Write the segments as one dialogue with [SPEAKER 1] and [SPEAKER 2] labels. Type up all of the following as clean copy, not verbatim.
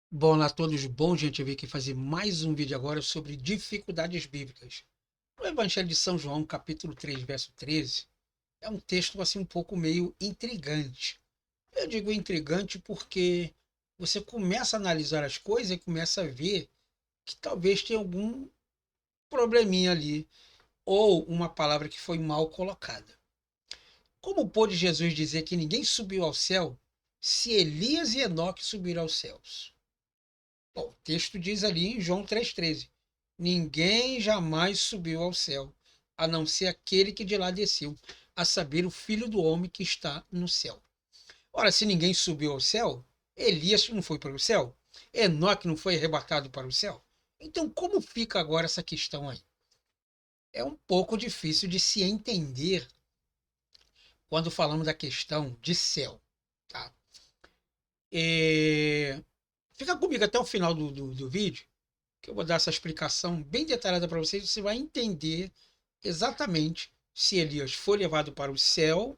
[SPEAKER 1] Bom, olá a todos, bom gente, eu vim aqui fazer mais um vídeo agora sobre dificuldades bíblicas. O Evangelho de São João, capítulo 3, verso 13, é um texto assim um pouco meio intrigante. Eu digo intrigante porque você começa a analisar as coisas e começa a ver que talvez tenha algum probleminha ali, ou uma palavra que foi mal colocada. Como pôde Jesus dizer que ninguém subiu ao céu se Elias e Enoque subiram aos céus? Bom, o texto diz ali em João 3,13: Ninguém jamais subiu ao céu, a não ser aquele que de lá desceu, a saber, o Filho do Homem que está no céu. Ora, se ninguém subiu ao céu, Elias não foi para o céu, Enoque não foi arrebatado para o céu. Então, como fica agora essa questão aí? É um pouco difícil de se entender quando falamos da questão de céu. Tá? E... Fica comigo até o final do vídeo, que eu vou dar essa explicação bem detalhada para vocês, você vai entender exatamente se Elias foi levado para o céu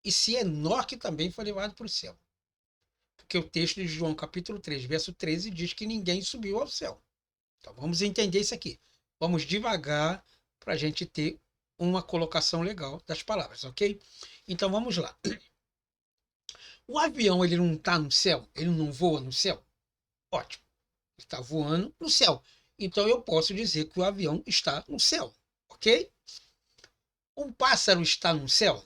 [SPEAKER 1] e se Enoque também foi levado para o céu. Porque o texto de João capítulo 3, verso 13 diz que ninguém subiu ao céu. Então vamos entender isso aqui. Vamos devagar para a gente ter uma colocação legal das palavras, ok? Então vamos lá. O avião ele não está no céu? Ele não voa no céu? Ótimo. Ele está voando no céu. Então eu posso dizer que o avião está no céu, ok? Um pássaro está no céu?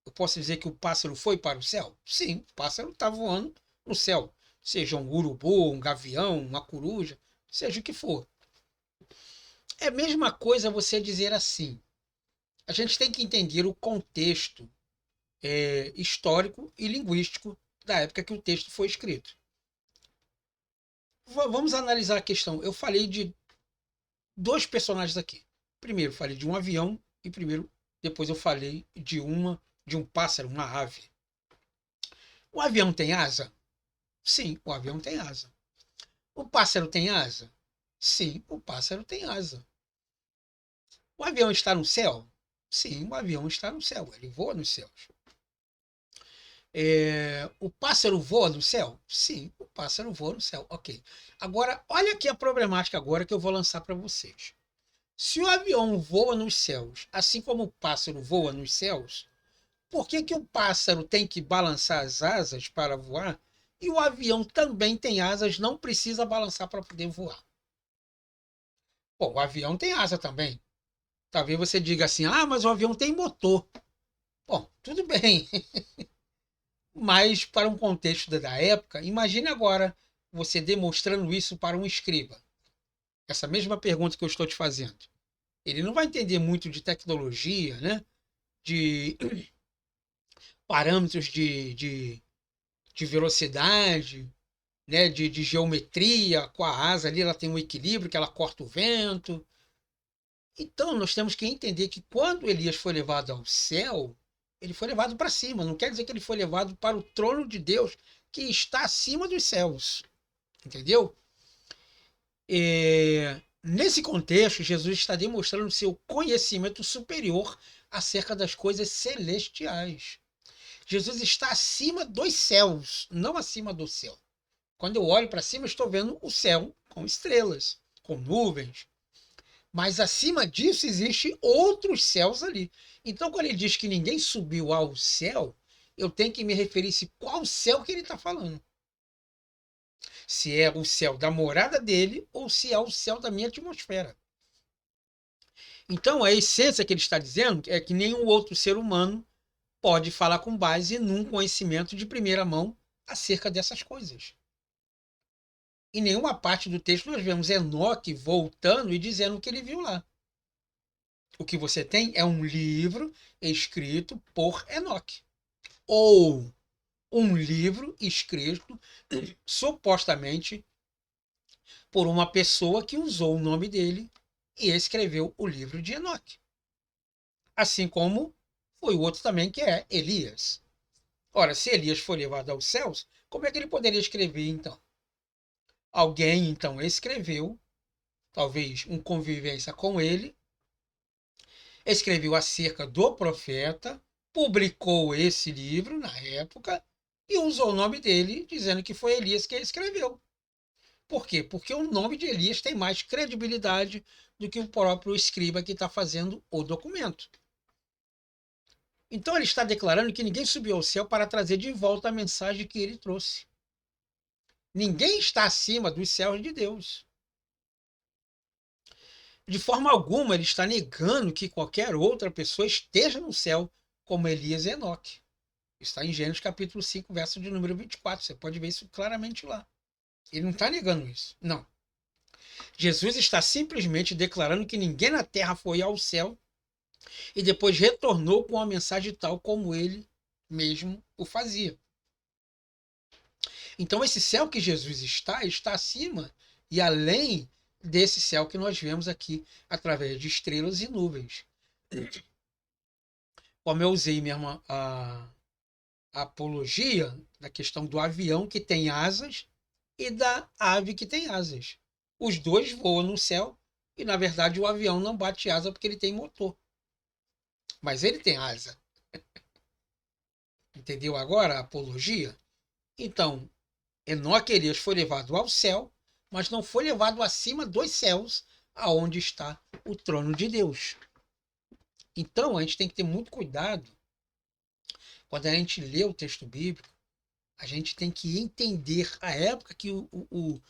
[SPEAKER 1] Eu posso dizer que o pássaro foi para o céu? Sim, o pássaro está voando no céu. Seja um urubu, um gavião, uma coruja, seja o que for. É a mesma coisa você dizer assim. A gente tem que entender o contexto histórico e linguístico da época que o texto foi escrito. Vamos analisar a questão. Eu falei de dois personagens aqui. Primeiro falei de um avião e depois eu falei de um pássaro, uma ave. O avião tem asa? Sim, o avião tem asa. O pássaro tem asa? Sim, o pássaro tem asa. O avião está no céu? Sim, o avião está no céu. Ele voa nos céus. O pássaro voa no céu? Sim, o pássaro voa no céu. Ok. Agora, olha aqui a problemática agora que eu vou lançar para vocês. Se o avião voa nos céus, assim como o pássaro voa nos céus, por que que o pássaro tem que balançar as asas para voar e o avião também tem asas, não precisa balançar para poder voar? Bom, o avião tem asa também. Talvez você diga assim: ah, mas o avião tem motor. Bom, tudo bem, mas para um contexto da época, imagine agora você demonstrando isso para um escriba. Essa mesma pergunta que eu estou te fazendo. Ele não vai entender muito de tecnologia, né? De parâmetros de velocidade, né? De geometria, com a asa ali, ela tem um equilíbrio, que ela corta o vento. Então, nós temos que entender que quando Elias foi levado ao céu, ele foi levado para cima. Não quer dizer que ele foi levado para o trono de Deus, que está acima dos céus. Entendeu? Nesse contexto, Jesus está demonstrando seu conhecimento superior acerca das coisas celestiais. Jesus está acima dos céus, não acima do céu. Quando eu olho para cima, estou vendo o céu com estrelas, com nuvens. Mas acima disso existe outros céus ali. Então, quando ele diz que ninguém subiu ao céu, eu tenho que me referir se qual céu que ele está falando. Se é o céu da morada dele ou se é o céu da minha atmosfera. Então, a essência que ele está dizendo é que nenhum outro ser humano pode falar com base num conhecimento de primeira mão acerca dessas coisas. Em nenhuma parte do texto nós vemos Enoque voltando e dizendo o que ele viu lá. O que você tem é um livro escrito por Enoque. Ou um livro escrito supostamente por uma pessoa que usou o nome dele e escreveu o livro de Enoque. Assim como foi o outro também, que é Elias. Ora, se Elias foi levado aos céus, como é que ele poderia escrever então? Alguém então escreveu, talvez um convivência com ele, escreveu acerca do profeta, publicou esse livro na época e usou o nome dele, dizendo que foi Elias que escreveu. Por quê? Porque o nome de Elias tem mais credibilidade do que o próprio escriba que está fazendo o documento. Então ele está declarando que ninguém subiu ao céu para trazer de volta a mensagem que ele trouxe. Ninguém está acima dos céus de Deus. De forma alguma ele está negando que qualquer outra pessoa esteja no céu, como Elias e Enoque. Está em Gênesis capítulo 5, verso de número 24. Você pode ver isso claramente lá. Ele não está negando isso. Não. Jesus está simplesmente declarando que ninguém na terra foi ao céu e depois retornou com uma mensagem tal como ele mesmo o fazia. Então, esse céu que Jesus está acima e além desse céu que nós vemos aqui através de estrelas e nuvens. Como eu usei mesmo a apologia da questão do avião que tem asas e da ave que tem asas. Os dois voam no céu e, na verdade, o avião não bate asa porque ele tem motor. Mas ele tem asa. Entendeu agora a apologia? Então, Enoque e Elias foi levado ao céu, mas não foi levado acima dos céus, aonde está o trono de Deus. Então, a gente tem que ter muito cuidado quando a gente lê o texto bíblico. A gente tem que entender a época que o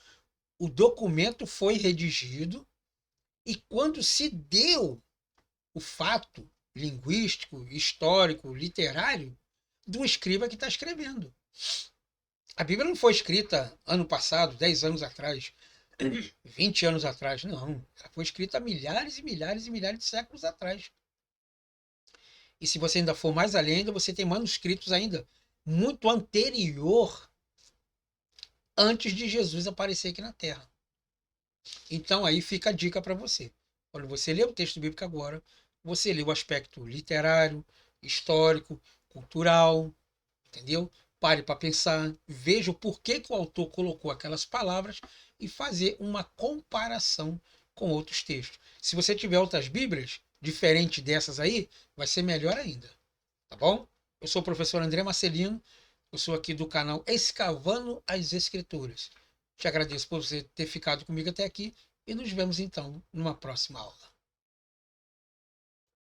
[SPEAKER 1] documento foi redigido e quando se deu o fato linguístico, histórico, literário do escriba que está escrevendo. A Bíblia não foi escrita ano passado, 10 anos atrás, 20 anos atrás, não. Ela foi escrita há milhares e milhares e milhares de séculos atrás. E se você ainda for mais além, ainda você tem manuscritos ainda muito anterior, antes de Jesus aparecer aqui na Terra. Então aí fica a dica para você. Quando você lê o texto bíblico agora, você lê o aspecto literário, histórico, cultural, entendeu? Pare para pensar, veja o porquê que o autor colocou aquelas palavras e fazer uma comparação com outros textos. Se você tiver outras Bíblias, diferente dessas aí, vai ser melhor ainda. Tá bom? Eu sou o professor André Marcelino, eu sou aqui do canal Escavando as Escrituras. Te agradeço por você ter ficado comigo até aqui e nos vemos então numa próxima aula.